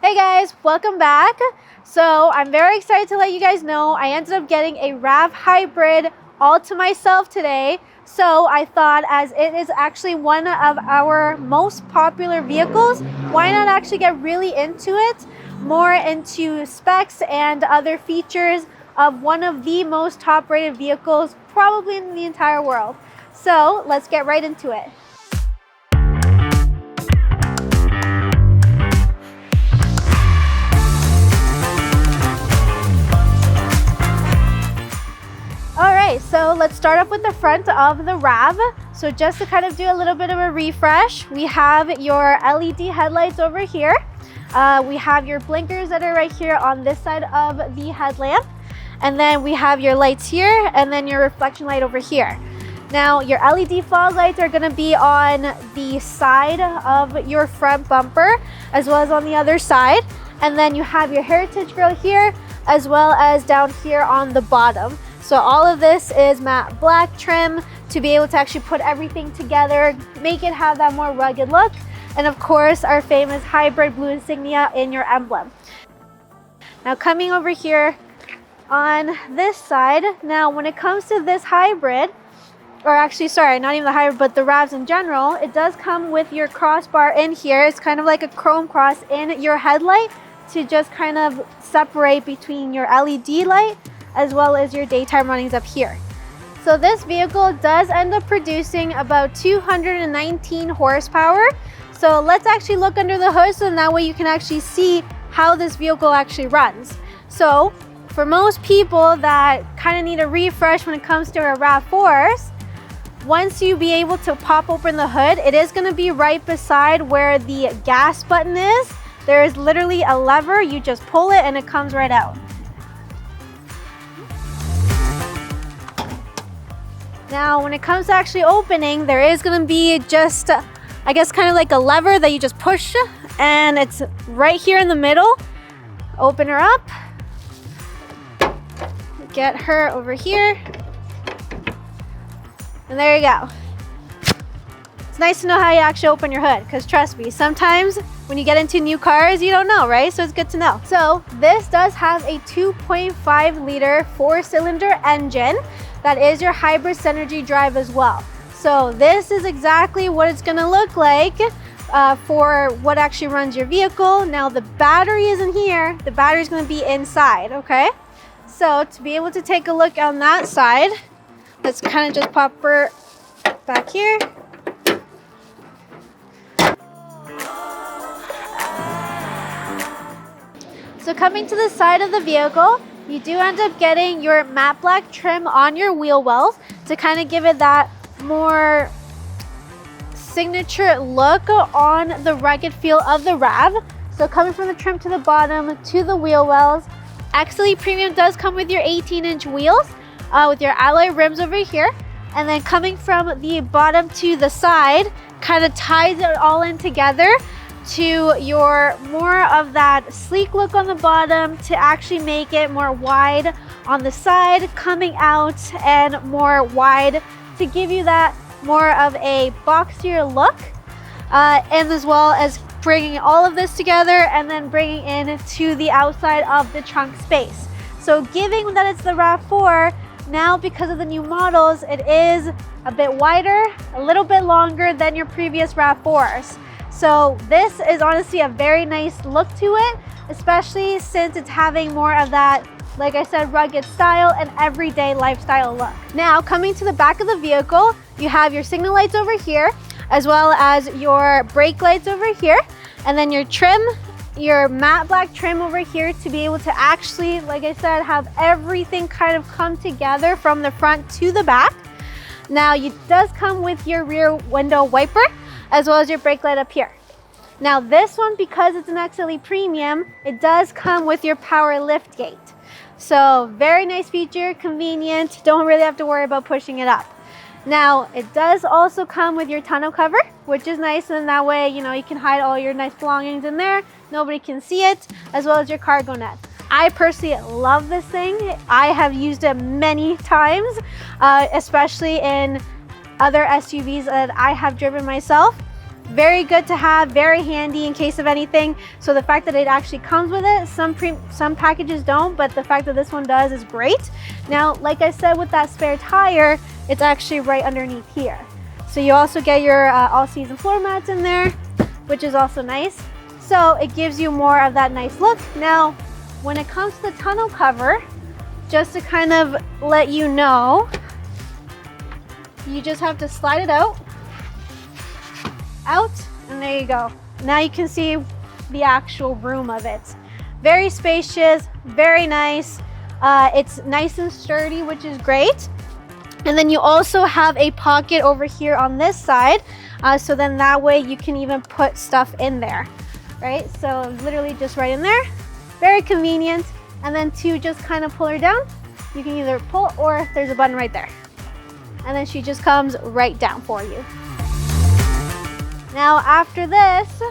Hey guys, welcome back. So I'm very excited to let you guys know I ended up getting a RAV hybrid all to myself today. So I thought, as it is actually one of our most popular vehicles, why not actually get really into it, more into specs and other features of one of the most top rated vehicles probably in the entire world. So let's get right into it. Alright, so let's start off with the front of the RAV. So just to kind of do a little bit of a refresh, we have your LED headlights over here. We have your blinkers that are right here on this side of the headlamp. And then we have your lights here and then your reflection light over here. Now your LED fog lights are going to be on the side of your front bumper as well as on the other side. And then you have your heritage grille here as well as down here on the bottom. So all of this is matte black trim to be able to actually put everything together, make it have that more rugged look. And of course, our famous hybrid blue insignia in your emblem. Now coming over here on this side, now when it comes to this hybrid, or actually, sorry, not even the hybrid, but the RAVs in general, it does come with your crossbar in here. It's kind of like a chrome cross in your headlight to just kind of separate between your LED light as well as your daytime runnings up here. So this vehicle does end up producing about 219 horsepower. So let's actually look under the hood so that way you can actually see how this vehicle actually runs. So for most people that kind of need a refresh when it comes to our RAV4s, once you be able to pop open the hood, it is going to be right beside where the gas button is. There is literally a lever, you just pull it and it comes right out. Now, when it comes to actually opening, there is going to be just, I guess, kind of like a lever that you just push, and it's right here in the middle. Open her up. Get her over here. And there you go. It's nice to know how you actually open your hood, because trust me, sometimes when you get into new cars, you don't know, right? So it's good to know. So this does have a 2.5 liter 4-cylinder engine. That is your hybrid Synergy drive as well. So this is exactly what it's gonna look like for what actually runs your vehicle. Now the battery isn't here, the battery is gonna be inside, okay? So to be able to take a look on that side, let's kind of just pop her back here. So coming to the side of the vehicle, you do end up getting your matte black trim on your wheel wells to kind of give it that more signature look on the rugged feel of the RAV. So coming from the trim to the bottom to the wheel wells, XLE Premium does come with your 18-inch wheels with your alloy rims over here. And then coming from the bottom to the side, kind of ties it all in together to your more of that sleek look on the bottom to actually make it more wide on the side, coming out and more wide to give you that more of a boxier look, and as well as bringing all of this together and then bringing in to the outside of the trunk space. So giving that it's the RAV4, now because of the new models, it is a bit wider, a little bit longer than your previous RAV4s. So this is honestly a very nice look to it, especially since it's having more of that, like I said, rugged style and everyday lifestyle look. Now coming to the back of the vehicle, you have your signal lights over here, as well as your brake lights over here, and then your trim, your matte black trim over here to be able to actually, like I said, have everything kind of come together from the front to the back. Now it does come with your rear window wiper, as well as your brake light up here. Now this one, because it's an XLE Premium, it does come with your power lift gate. So very nice feature, convenient, don't really have to worry about pushing it up. Now it does also come with your tonneau cover, which is nice, and that way, you know, you can hide all your nice belongings in there, nobody can see it, as well as your cargo net. I personally love this thing. I have used it many times, especially in other SUVs that I have driven myself. Very good to have, very handy in case of anything. So the fact that it actually comes with it, some packages don't, but the fact that this one does is great. Now, like I said, with that spare tire, it's actually right underneath here. So you also get your all-season floor mats in there, which is also nice. So it gives you more of that nice look. Now, when it comes to the tonneau cover, just to kind of let you know, you just have to slide it out, and there you go. Now you can see the actual room of it. Very spacious, very nice. It's nice and sturdy, which is great. And then you also have a pocket over here on this side. So then that way you can even put stuff in there, right? So literally just right in there. Very convenient. And then to just kind of pull her down, you can either pull or there's a button right there. And then she just comes right down for you. Now after this,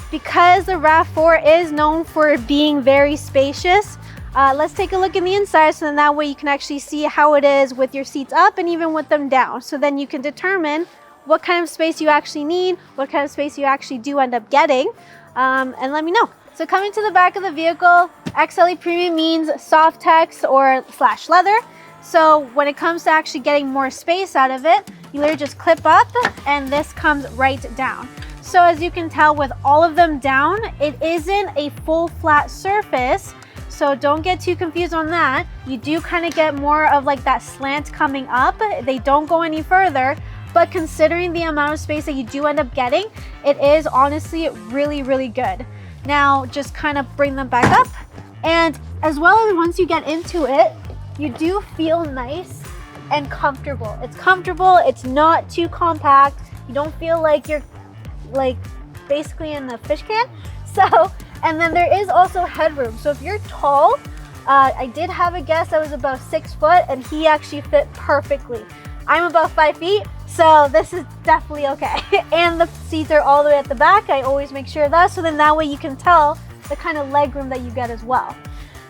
because the RAV4 is known for being very spacious, let's take a look in the inside, so then that way you can actually see how it is with your seats up and even with them down. So then you can determine what kind of space you actually need, what kind of space you actually do end up getting, and let me know. So coming to the back of the vehicle, XLE Premium means soft tex or / leather. So when it comes to actually getting more space out of it, you literally just clip up and this comes right down. So as you can tell with all of them down, it isn't a full flat surface. So don't get too confused on that. You do kind of get more of like that slant coming up. They don't go any further, but considering the amount of space that you do end up getting, it is honestly really, really good. Now just kind of bring them back up. And as well as once you get into it, you do feel nice and comfortable. It's comfortable, it's not too compact. You don't feel like you're like basically in the fish can. So, and then there is also headroom. So if you're tall, I did have a guest that was about 6 foot and he actually fit perfectly. I'm about 5 feet, so this is definitely okay. And the seats are all the way at the back. I always make sure of that, so then that way you can tell the kind of leg room that you get as well.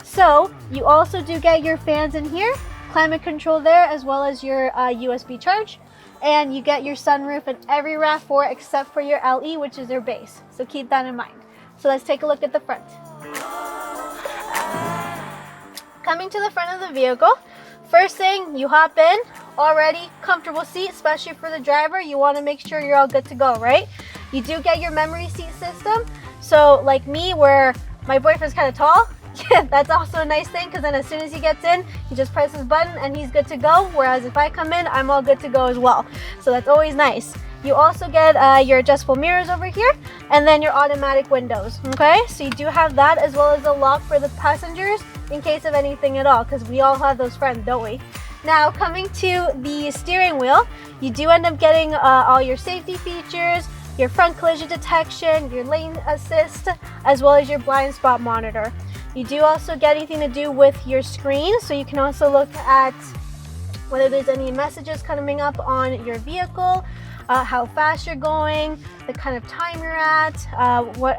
So you also do get your fans in here, climate control there, as well as your USB charge. And you get your sunroof in every RAV4 except for your LE, which is their base. So keep that in mind. So let's take a look at the front. Coming to the front of the vehicle, first thing, you hop in, already comfortable seat, especially for the driver. You want to make sure you're all good to go, right? You do get your memory seat system. So like me, where my boyfriend's kind of tall, yeah, that's also a nice thing, because then as soon as he gets in, he just presses his button and he's good to go. Whereas if I come in, I'm all good to go as well. So that's always nice. You also get your adjustable mirrors over here, and then your automatic windows, okay? So you do have that, as well as a lock for the passengers in case of anything at all, because we all have those friends, don't we? Now coming to the steering wheel, you do end up getting all your safety features, your front collision detection, your lane assist, as well as your blind spot monitor. You do also get anything to do with your screen, so you can also look at whether there's any messages coming up on your vehicle, how fast you're going, the kind of time you're at,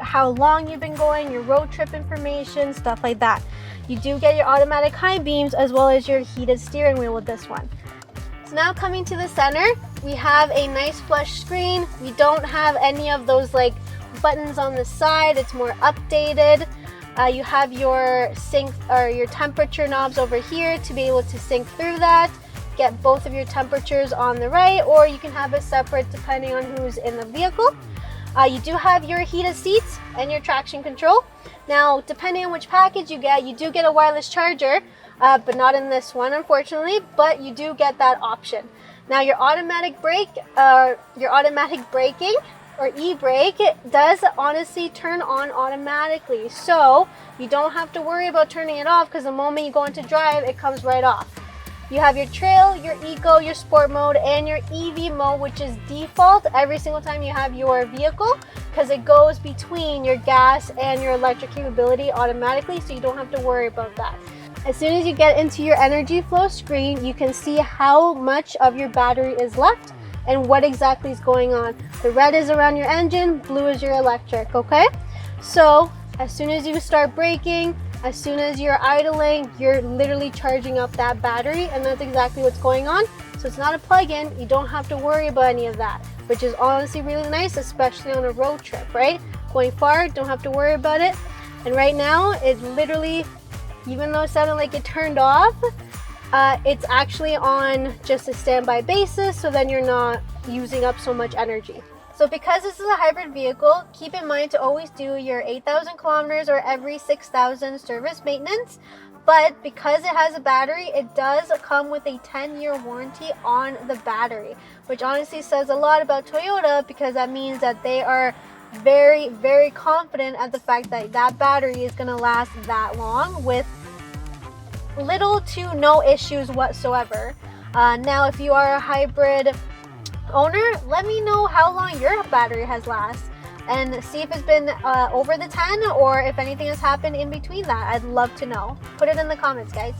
how long you've been going, your road trip information, stuff like that. You do get your automatic high beams as well as your heated steering wheel with this one. So now coming to the center, we have a nice flush screen. We don't have any of those like buttons on the side. It's more updated. You have your sync or your temperature knobs over here to be able to sync through that. Get both of your temperatures on the right, or you can have it separate depending on who's in the vehicle. You do have your heated seats and your traction control. Now, depending on which package you do get a wireless charger, but not in this one, unfortunately, but you do get that option. Now, your automatic brake, your automatic braking, or e-brake, does honestly turn on automatically. So you don't have to worry about turning it off, because the moment you go into drive, it comes right off. You have your trail, your eco, your sport mode, and your EV mode, which is default every single time you have your vehicle, because it goes between your gas and your electric capability automatically, so you don't have to worry about that. As soon as you get into your energy flow screen, you can see how much of your battery is left and what exactly is going on. The red is around your engine, blue is your electric, okay? So as soon as you start braking, as soon as you're idling, you're literally charging up that battery, and that's exactly what's going on. So it's not a plug-in, you don't have to worry about any of that. which is honestly really nice, especially on a road trip, right? Going far, don't have to worry about it. And right now, it literally, even though it sounded like it turned off, it's actually on just a standby basis, so then you're not using up so much energy. So because this is a hybrid vehicle, keep in mind to always do your 8,000 kilometers or every 6,000 service maintenance. But because it has a battery, it does come with a 10-year warranty on the battery, which honestly says a lot about Toyota, because that means that they are very, very confident at the fact that that battery is going to last that long with little to no issues whatsoever. Now, if you are a hybrid owner, let me know how long your battery has lasted and see if it's been over the 10 or if anything has happened in between that. I'd love to know. Put it in the comments, guys.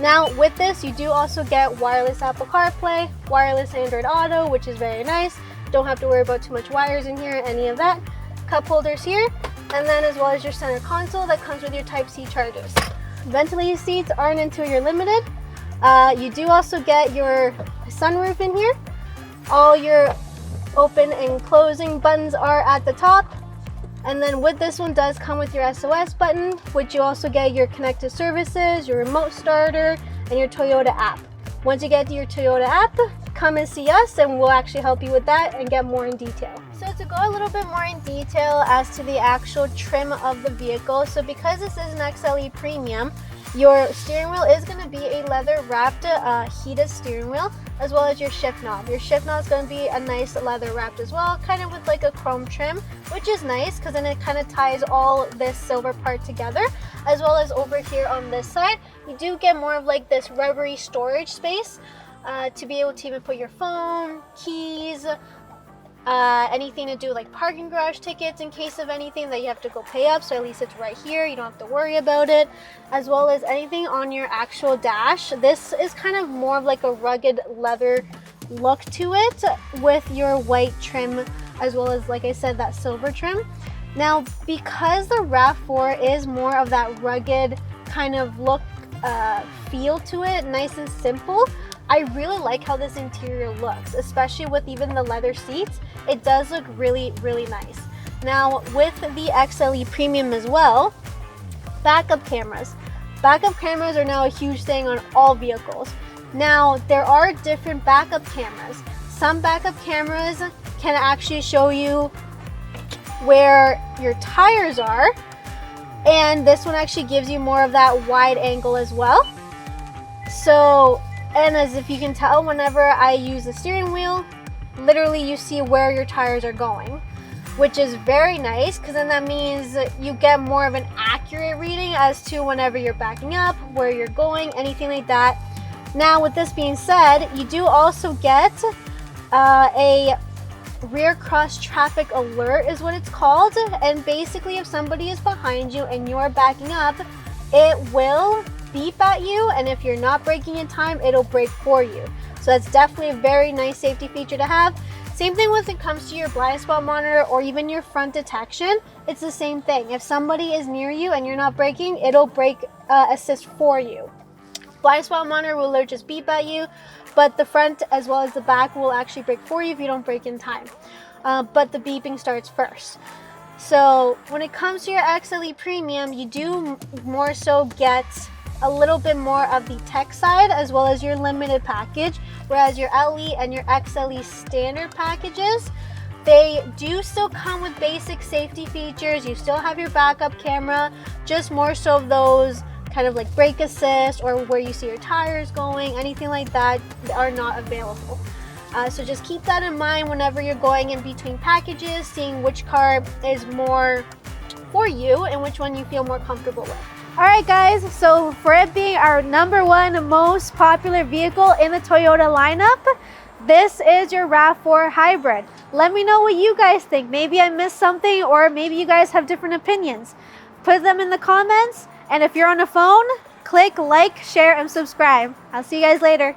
Now, with this, you do also get wireless Apple CarPlay, wireless Android Auto, which is very nice. Don't have to worry about too much wires in here, any of that. Cup holders here, and then as well as your center console that comes with your Type-C chargers. Ventilated seats aren't until you're limited. You do also get your sunroof in here. All your open and closing buttons are at the top. And then with this one does come with your SOS button, which you also get your connected services, your remote starter, and your Toyota app. Once you get to your Toyota app, come and see us and we'll actually help you with that and get more in detail. So to go a little bit more in detail as to the actual trim of the vehicle, so because this is an XLE Premium, your steering wheel is going to be a leather wrapped heated steering wheel, as well as your shift knob. Your shift knob is going to be a nice leather wrapped as well, kind of with like a chrome trim, which is nice because then it kind of ties all this silver part together. As well as over here on this side, you do get more of like this rubbery storage space to be able to even put your phone, keys, anything to do like parking garage tickets in case of anything that you have to go pay up, so at least it's right here, you don't have to worry about it. As well as anything on your actual dash, this is kind of more of like a rugged leather look to it with your white trim, as well as, like I said, that silver trim. Now, because the RAV4 is more of that rugged kind of look, feel to it, nice and simple, I really like how this interior looks, especially with even the leather seats. It does look really, really nice. Now, with the XLE Premium as well, backup cameras. Backup cameras are now a huge thing on all vehicles. Now, there are different backup cameras. Some backup cameras can actually show you where your tires are, and this one actually gives you more of that wide angle as well. So, and as if you can tell, whenever I use the steering wheel, literally you see where your tires are going, which is very nice because then that means you get more of an accurate reading as to whenever you're backing up, where you're going, anything like that. Now, with this being said, you do also get a rear cross traffic alert is what it's called, and basically if somebody is behind you and you're backing up, it will beep at you, and if you're not braking in time, it'll brake for you. So that's definitely a very nice safety feature to have. Same thing when it comes to your blind spot monitor or even your front detection. It's the same thing. If somebody is near you and you're not braking, it'll brake assist for you. Blind spot monitor will just beep at you, but the front as well as the back will actually brake for you if you don't brake in time. But the beeping starts first. So when it comes to your XLE Premium, you do more so get a little bit more of the tech side as well as your limited package, whereas your LE and your XLE standard packages, they do still come with basic safety features. You still have your backup camera, just more so of those kind of like brake assist or where you see your tires going, anything like that are not available. So just keep that in mind whenever you're going in between packages, seeing which car is more for you and which one you feel more comfortable with. All right, guys, so for it being our #1 most popular vehicle in the Toyota lineup, this is your RAV4 Hybrid. Let me know what you guys think. Maybe I missed something, or maybe you guys have different opinions. Put them in the comments, and if you're on a phone, click like, share, and subscribe. I'll see you guys later.